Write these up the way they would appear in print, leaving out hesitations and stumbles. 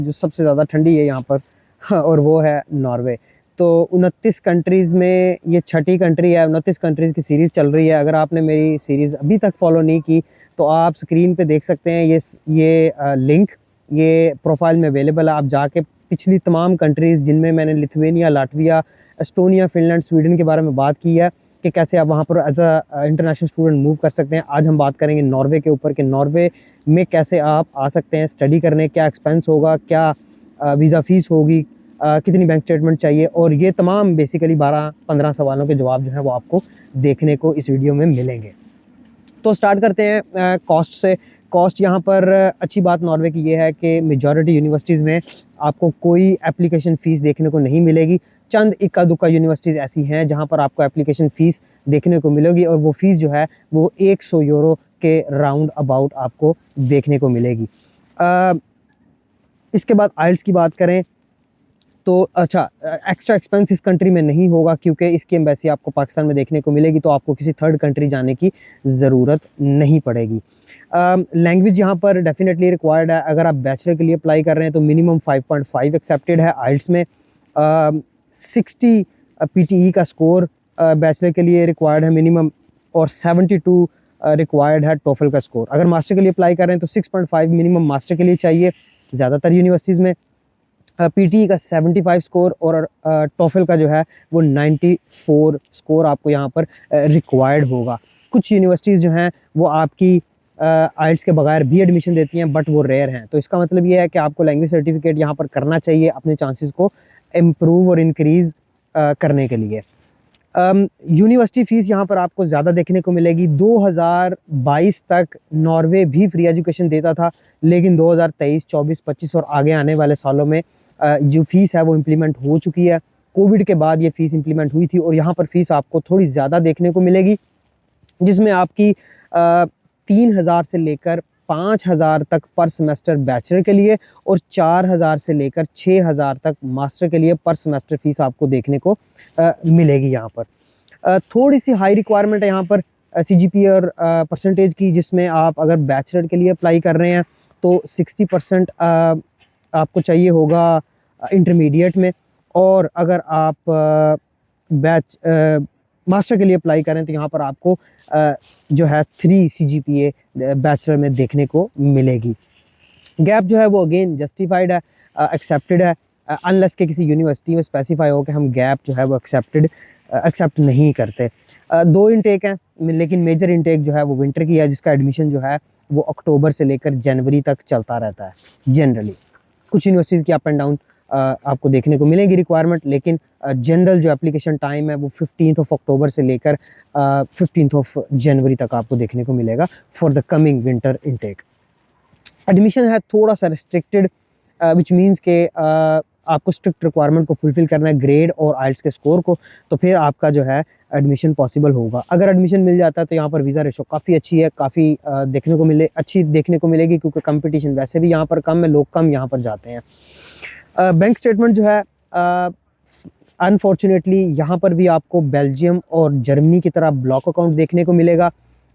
जो सबसे ज़्यादा ठंडी है यहाँ पर और वो है नॉर्वे। तो 29 कंट्रीज़ में ये छठी कंट्री है, 29 कंट्रीज़ की सीरीज़ चल रही है। अगर आपने मेरी सीरीज़ अभी तक फॉलो नहीं की तो आप स्क्रीन पे देख सकते हैं ये लिंक, ये प्रोफाइल में अवेलेबल है। आप जाके पिछली तमाम कंट्रीज़ जिनमें मैंने Lithuania, Latvia, Estonia, Finland, Sweden के बारे में बात की है कि कैसे आप वहाँ पर as a international student move कर सकते हैं। आज हम बात करेंगे नॉर्वे के ऊपर कि नॉर्वे में कैसे आप आ सकते हैं स्टडी करने, क्या एक्सपेंस होगा, क्या वीज़ा फ़ीस होगी, कितनी बैंक स्टेटमेंट चाहिए, और ये तमाम बेसिकली 12-15 सवालों के जवाब जो है वो आपको देखने को इस वीडियो में मिलेंगे। तो स्टार्ट करते हैं कॉस्ट से। कॉस्ट यहाँ पर अच्छी बात नॉर्वे की ये है कि मेजॉरिटी यूनिवर्सिटीज़ में आपको कोई एप्लीकेशन फ़ीस देखने को नहीं मिलेगी। चंद इक्का दुक्का यूनिवर्सिटीज़ ऐसी हैं जहाँ पर आपको एप्लीकेशन फ़ीस देखने को मिलेगी, और वो फ़ीस जो है वो 100 यूरो के राउंड अबाउट आपको देखने को मिलेगी। इसके बाद आइल्स की बात करें तो अच्छा, एक्स्ट्रा एक्सपेंस इस कंट्री में नहीं होगा क्योंकि इसकी एम्बेसी आपको पाकिस्तान में देखने को मिलेगी, तो आपको किसी थर्ड कंट्री जाने की ज़रूरत नहीं पड़ेगी। लैंग्वेज यहाँ पर डेफिनेटली रिक्वायर्ड है। अगर आप बैचलर के लिए अप्लाई कर रहे हैं तो मिनिमम 5.5 एक्सेप्टेड है आइल्स में। 60 PTE का स्कोर बैचलर के लिए रिक्वायर्ड है मिनिमम, और 72 रिक्वायर्ड है टोफल का स्कोर। अगर मास्टर के लिए अप्लाई कर रहे हैं तो 6.5 मिनिमम मास्टर के लिए चाहिए ज़्यादातर यूनिवर्सिटीज़ में। PTE का 75 स्कोर, और टोफल का जो है वो 94 स्कोर आपको यहाँ पर रिक्वायर्ड होगा। कुछ यूनिवर्सिटीज़ जो हैं वो आपकी आइल्स के बगैर भी एडमिशन देती हैं, बट वो रेयर हैं। तो इसका मतलब ये है कि आपको लैंग्वेज सर्टिफिकेट यहाँ पर करना चाहिए अपने चांसेस को इम्प्रूव और इंक्रीज़ करने के लिए। यूनिवर्सिटी फ़ीस यहाँ पर आपको ज़्यादा देखने को मिलेगी। 2022 तक नॉर्वे भी फ्री एजुकेशन देता था, लेकिन 2023, 24, 25 और आगे आने वाले सालों में जो फ़ीस है वो इम्प्लीमेंट हो चुकी है। कोविड के बाद ये फ़ीस इम्प्लीमेंट हुई थी, और यहाँ पर फ़ीस आपको थोड़ी ज़्यादा देखने को मिलेगी, जिसमें आपकी 3000 से लेकर 5000 तक पर सेमेस्टर बैचलर के लिए, और 4000 से लेकर 6000 तक मास्टर के लिए पर सेमेस्टर फ़ीस आपको देखने को मिलेगी यहाँ पर। थोड़ी सी हाई रिक्वायरमेंट है यहाँ पर CGPA और परसेंटेज की, जिसमें आप अगर बैचलर के लिए अप्लाई कर रहे हैं तो 60% आपको चाहिए होगा इंटरमीडिएट में, और अगर आप मास्टर के लिए अप्लाई करें तो यहाँ पर आपको जो है 3 CGPA बैचलर में देखने को मिलेगी। गैप जो है वो अगेन जस्टिफाइड है, एक्सेप्टेड है, अनलेस के किसी यूनिवर्सिटी में स्पेसिफाई हो कि हम गैप जो है वो एक्सेप्ट नहीं करते। 2 इनटेक हैं, लेकिन मेजर इनटेक जो है वो विंटर की है, जिसका एडमिशन जो है वो अक्टूबर से लेकर जनवरी तक चलता रहता है जनरली। कुछ यूनिवर्सिटीज़ की अप एंड डाउन आपको देखने को मिलेगी रिक्वायरमेंट, लेकिन जनरल जो एप्लीकेशन टाइम है वो 15 अक्टूबर से लेकर 15 जनवरी तक आपको देखने को मिलेगा for the coming winter intake. Admission है थोड़ा सा रिस्ट्रिक्टेड, विच मीन्स के आपको स्ट्रिक्ट रिक्वायरमेंट को फुलफिल करना है, ग्रेड और आइल्स के स्कोर को, तो फिर आपका जो है एडमिशन पॉसिबल होगा। अगर एडमिशन मिल जाता है तो यहाँ पर वीज़ा रेशो काफ़ी अच्छी है, काफ़ी अच्छी देखने को मिलेगी, क्योंकि कंपटीशन वैसे भी यहाँ पर कम है, लोग कम यहाँ पर जाते हैं। बैंक स्टेटमेंट जो है अनफॉर्चुनेटली यहाँ पर भी आपको बेल्जियम और जर्मनी की तरह ब्लॉक अकाउंट देखने को मिलेगा।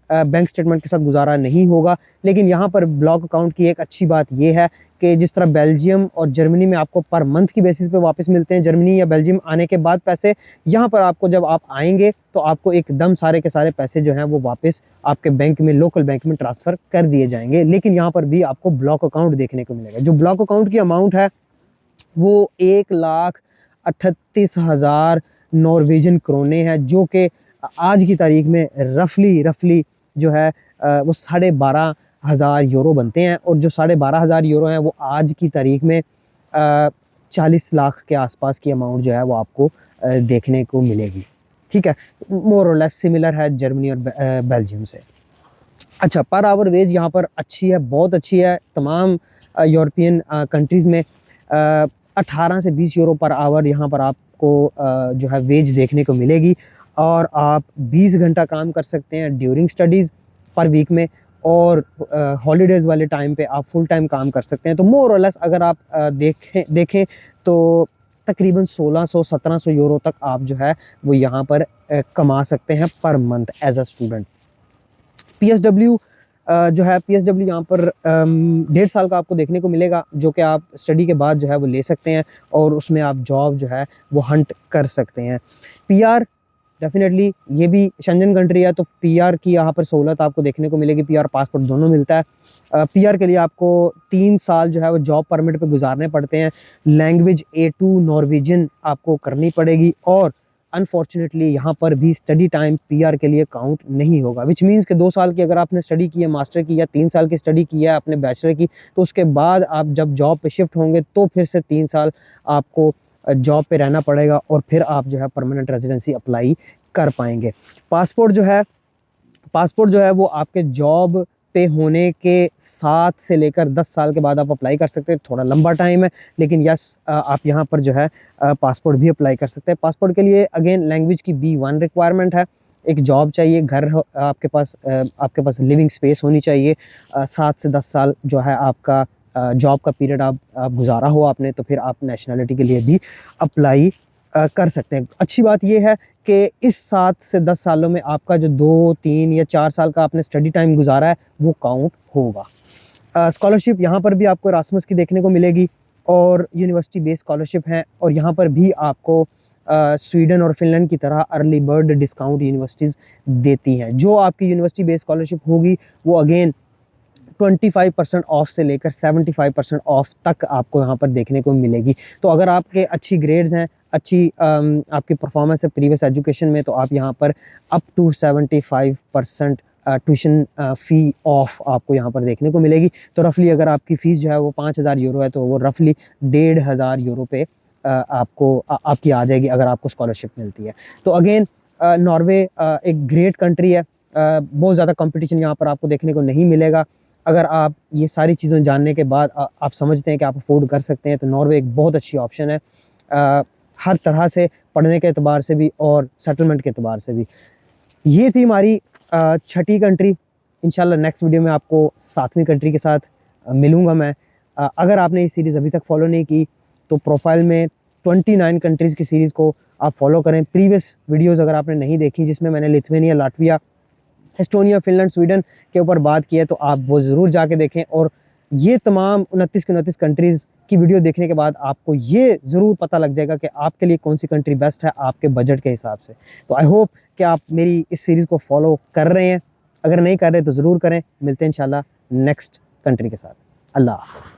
बैंक स्टेटमेंट के साथ गुजारा नहीं होगा, लेकिन यहाँ पर ब्लॉक अकाउंट की एक अच्छी बात यह है कि जिस तरह बेल्जियम और जर्मनी में आपको पर मंथ की बेसिस पे वापस मिलते हैं, जर्मनी या बेल्जियम आने के बाद पैसे, यहाँ पर आपको जब आप आएंगे तो आपको एकदम सारे के सारे पैसे जो हैं वो वापस आपके बैंक में, लोकल बैंक में ट्रांसफ़र कर दिए जाएंगे। लेकिन यहाँ पर भी आपको ब्लॉक अकाउंट देखने को मिलेगा। जो ब्लॉक अकाउंट की अमाउंट है वो 1,38,000 नॉर्वेजियन क्रोने है, जो कि आज की तारीख में रफली जो है वो 12,500 यूरो बनते हैं, और जो 12,500 यूरो हैं वो आज की तारीख में 40 लाख के आसपास की अमाउंट जो है वो आपको देखने को मिलेगी। ठीक है, मोर और लेस सिमिलर है जर्मनी और बेल्जियम से। अच्छा, पर आवर वेज यहाँ पर अच्छी है, बहुत अच्छी है। तमाम यूरोपियन कंट्रीज़ में 18 से 20 यूरो पर आवर यहाँ पर आपको जो है वेज देखने को मिलेगी, और आप 20 घंटा काम कर सकते हैं ड्यूरिंग स्टडीज़ पर वीक में, और हॉलीडेज़ वाले टाइम पे आप फुल टाइम काम कर सकते हैं। तो मोर और लेस अगर आप देखें तो तकरीबन 1600-1700 यूरो तक आप जो है वो यहाँ पर कमा सकते हैं per month as a student. PSW जो है PSW यहाँ पर 1.5 साल का आपको देखने को मिलेगा, जो कि आप स्टडी के बाद जो है वो ले सकते हैं और उसमें आप जॉब जो है वो हंट कर सकते हैं। PR डेफिनेटली ये भी शेंजन कंट्री है, तो PR की यहाँ पर सहूलत आपको देखने को मिलेगी। PR पासपोर्ट दोनों मिलता है। PR के लिए आपको 3 साल जो है वो जॉब परमिट पे गुजारने पड़ते हैं। लैंग्वेज A2 नॉर्वेजियन आपको करनी पड़ेगी और अनफॉर्चुनेटली यहाँ पर भी स्टडी टाइम PR के लिए काउंट नहीं होगा, विच मीन्स कि 2 साल की अगर आपने स्टडी की है मास्टर की, या 3 साल की स्टडी की है अपने बैचलर की, तो उसके बाद आप जब जॉब पे शिफ्ट होंगे तो फिर से 3 साल आपको जॉब पे रहना पड़ेगा और फिर आप जो है परमानेंट रेजिडेंसी अप्लाई कर पाएंगे। पासपोर्ट जो है वो आपके जॉब पे होने के 7 से लेकर 10 साल के बाद आप अप्लाई कर सकते हैं। थोड़ा लंबा टाइम है, लेकिन यस आप यहाँ पर जो है पासपोर्ट भी अप्लाई कर सकते हैं। पासपोर्ट के लिए अगेन लैंग्वेज की B1 रिक्वायरमेंट है, एक जॉब चाहिए, घर आपके पास लिविंग स्पेस होनी चाहिए, 7 से 10 साल जो है आपका जॉब का पीरियड आप गुजारा हो आपने, तो फिर आप नेशनलिटी के लिए भी अप्लाई कर सकते हैं। अच्छी बात यह है कि इस 7 से 10 सालों में आपका जो 2, 3 या 4 साल का आपने स्टडी टाइम गुजारा है वो काउंट होगा। स्कॉलरशिप यहाँ पर भी आपको एरास्मस की देखने को मिलेगी और यूनिवर्सिटी बेस्ड स्कॉलरशिप है, और यहाँ पर भी आपको स्वीडन और फिनलैंड की तरह अर्ली बर्ड डिस्काउंट यूनिवर्सिटीज़ देती हैं। जो आपकी यूनिवर्सिटी बेस्ड स्कॉलरशिप होगी वो अगेन 25% ऑफ से लेकर 75% ऑफ तक आपको यहाँ पर देखने को मिलेगी। तो अगर आपके अच्छी ग्रेड्स हैं, अच्छी आपकी परफॉर्मेंस है प्रीवियस एजुकेशन में, तो आप यहाँ पर up to 75% tuition fee off आपको यहाँ पर देखने को मिलेगी। तो रफली अगर आपकी फ़ीस जो है वो 5,000 यूरो है, तो वो रफली 1,500 यूरो पे आपकी आ जाएगी अगर आपको स्कॉलरशिप मिलती है। तो अगेन नॉर्वे एक ग्रेट कंट्री है, बहुत ज़्यादा कंपटीशन यहाँ पर आपको देखने को नहीं मिलेगा। अगर आप ये सारी चीज़ें जानने के बाद आप समझते हैं कि आप अफोर्ड कर सकते हैं, तो नॉर्वे एक बहुत अच्छी ऑप्शन है, हर तरह से, पढ़ने के एतबार से भी और सेटलमेंट के एतबार से भी। ये थी हमारी 6ठी कंट्री। इंशाल्लाह नेक्स्ट वीडियो में आपको 7वीं कंट्री के साथ मिलूँगा मैं। अगर आपने ये सीरीज़ अभी तक फॉलो नहीं की तो प्रोफाइल में 29 कंट्रीज़ की सीरीज़ को आप फॉलो करें। प्रीवियस वीडियोज़ अगर आपने नहीं देखी जिसमें मैंने Lithuania, Latvia, Estonia, Finland, Sweden के ऊपर बात की है, तो आप वो ज़रूर जाके देखें। और ये तमाम 29 की 29 कंट्रीज़ की वीडियो देखने के बाद आपको ये ज़रूर पता लग जाएगा कि आपके लिए कौन सी कंट्री बेस्ट है आपके बजट के हिसाब से। तो आई होप कि आप मेरी इस सीरीज़ को फॉलो कर रहे हैं। अगर नहीं कर रहे तो ज़रूर करें। मिलते हैं इंशाल्लाह नेक्स्ट कंट्री के साथ। अल्लाह हाफ़िज़।